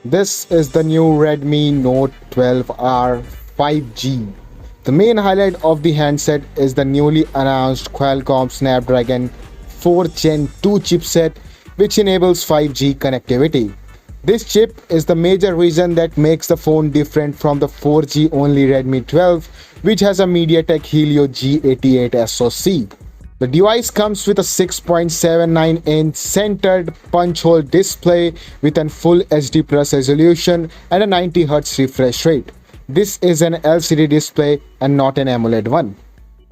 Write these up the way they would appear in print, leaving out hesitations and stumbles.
This is the new Redmi Note 12R 5G. The main highlight of the handset is the newly announced Qualcomm Snapdragon 4 Gen 2 chipset, which enables 5G connectivity. This chip is the major reason that makes the phone different from the 4G only Redmi 12, which has a MediaTek Helio G88 SoC. The device comes with a 6.79-inch centered punch-hole display with a full HD plus resolution and a 90Hz refresh rate. This is an LCD display and not an AMOLED one.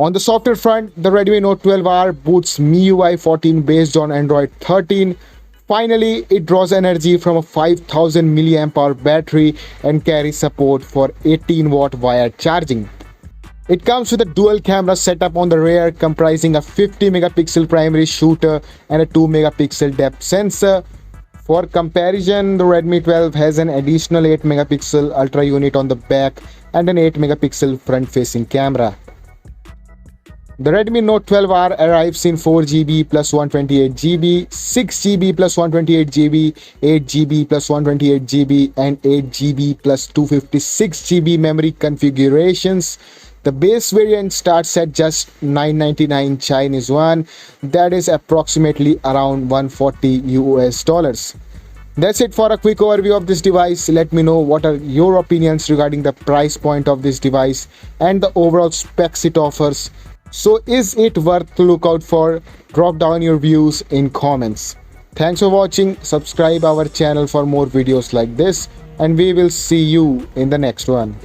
On the software front, the Redmi Note 12R boots MIUI 14 based on Android 13. Finally, it draws energy from a 5000 mAh battery and carries support for 18-watt wired charging. It comes with a dual camera setup on the rear comprising a 50 megapixel primary shooter and a 2 megapixel depth sensor. For comparison, the Redmi 12 has an additional 8 megapixel ultra unit on the back and an 8 megapixel front facing camera. The Redmi Note 12R arrives in 4GB plus 128GB, 6GB plus 128GB, 8GB plus 128GB and 8GB plus 256GB memory configurations. The base variant starts at just 999 Chinese yuan, that is approximately around 140 US dollars. That's it for a quick overview of this device. Let me know what are your opinions regarding the price point of this device and the overall specs it offers. So is it worth to look out for? Drop down your views in comments. Thanks for watching. Subscribe our channel for more videos like this and we will see you in the next one.